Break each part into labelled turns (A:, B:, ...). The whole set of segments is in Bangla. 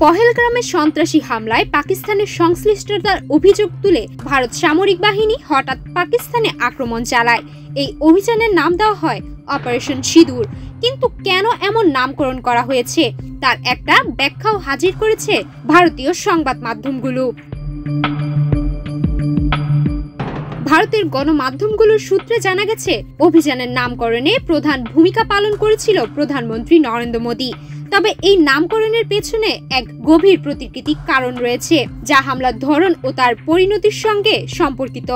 A: পহেলগ্রামে সন্ত্রাসী হামলায় পাকিস্তানের সংশ্লিষ্টতার অভিযোগ তুলে ভারত সামরিক বাহিনী হঠাৎ পাকিস্তানে আক্রমণ চালায়। এই অভিযানের নাম দেওয়া হয় অপারেশন সিঁদুর। কিন্তু কেন এমন নামকরণ করা হয়েছে তার একটা ব্যাখ্যাও হাজির করেছে ভারতীয় সংবাদ মাধ্যমগুলো। ভারতের গণমাধ্যমগুলোর সূত্রে জানা গেছে, অভিযানের নামকরণে প্রধান ভূমিকা পালন করেছিল প্রধানমন্ত্রী নরেন্দ্র মোদী। তবে এই নামকরণের পেছনে এক গভীর প্রতিকৃতিক কারণ রয়েছে, যা হামলার ধরন ও তার পরিণতির সঙ্গে সম্পর্কিত।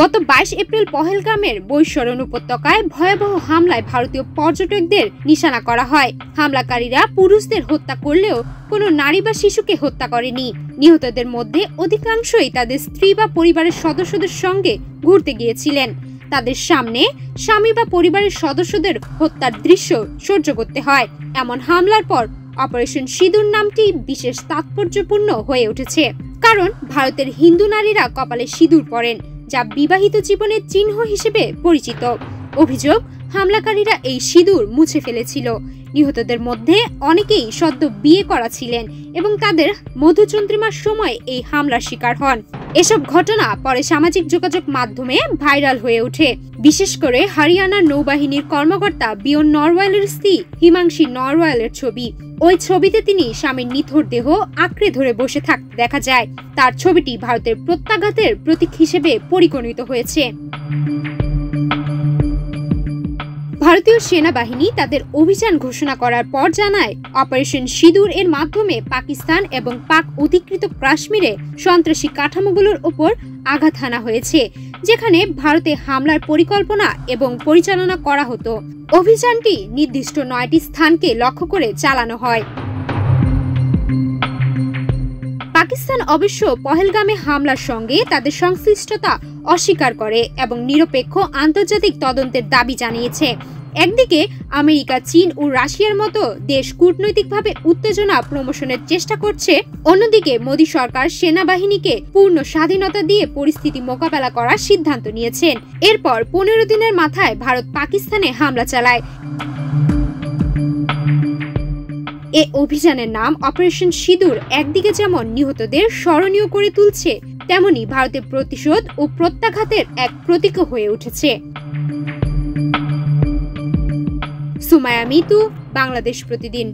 A: গত 22 এপ্রিল পহেলগামের বৈশরণ উপত্যকায় ভয়াবহ হামলায় ভারতীয় পর্যটকদের নিশানা করা হয়। হামলাকারীরা পুরুষদের হত্যা করলেও কোনো নারী বা শিশুকে হত্যা করেনি। নিহতদের মধ্যে অধিকাংশই তাদের স্ত্রী বা পরিবারের সদস্যদের সঙ্গে ঘুরতে গিয়েছিলেন। তাদের সামনে স্বামী বা পরিবারের সদস্যদের হত্যার দৃশ্য সহ্য করতে হয়। এমন হামলার পর অপারেশন সিঁদুর নামটি বিশেষ তাৎপর্যপূর্ণ হয়ে উঠেছে, কারণ ভারতের হিন্দু নারীরা কপালে সিঁদুর পরেন, যা বিবাহিত জীবনের চিহ্ন হিসেবে পরিচিত। অভিযোগ, হামলাকারীরা এই সিঁদুর মুছে ফেলেছিল। নিহতদের মধ্যে অনেকেই সদ্য বিয়ে করা ছিলেন এবং তাদের মধুচন্দ্রিমার সময় এই হামলার শিকার হন। এসব ঘটনা পরে সামাজিক যোগাযোগ মাধ্যমে ভাইরাল হয়ে ওঠে। বিশেষ করে হরিয়ানার নৌবাহিনীর কর্মকর্তা বিয়ন নরওয়ালের স্ত্রী হিমাংশী নরওয়ালের ছবি। ওই ছবিতে তিনি স্বামীর নিথর দেহ আঁকড়ে ধরে বসে থাকতে দেখা যায়। তার ছবিটি ভারতের প্রত্যাঘাতের প্রতীক হিসেবে পরিগণিত হয়েছে। ভারতীয় সেনাবাহিনী তাদের অভিযান ঘোষণা করার পর জানায়, অপারেশন সিঁদুর এর মাধ্যমে পাকিস্তান এবং পাক অধিকৃত কাশ্মীরে সন্ত্রাসী কাঠামোগুলোর উপর আঘাত হানা হয়েছে, যেখানে ভারতে হামলার পরিকল্পনা এবং পরিচালনা করা হতো। অভিযানটি নির্দিষ্ট 9টি স্থানকে লক্ষ্য করে চালানো হয়। পাকিস্তান অবশ্য পহেলগামে হামলার সঙ্গে তাদের সংশ্লিষ্টতা অস্বীকার করে এবং নিরপেক্ষ আন্তর্জাতিক তদন্তের দাবি জানিয়েছে। একদিকে আমেরিকা, চীন ও রাশিয়ার মতো দেশ কূটনৈতিকভাবে উত্তেজনা প্রমোশনের চেষ্টা করছে, অন্যদিকে মোদী সরকার সেনাবাহিনীকে পূর্ণ স্বাধীনতা দিয়ে পরিস্থিতি মোকাবেলা করার সিদ্ধান্ত নিয়েছেন। এরপর 15 দিনের মাথায় ভারত পাকিস্তানে হামলা চালায়। এ অভিযানের নাম অপারেশন সিঁদুর একদিকে যেমন নিহতদের স্মরণীয় করে তুলছে, তেমনি ভারতের প্রতিশোধ ও প্রত্যাঘাতের এক প্রতীক হয়ে উঠেছে। সুমাইয়া মিতু, বাংলাদেশ প্রতিদিন।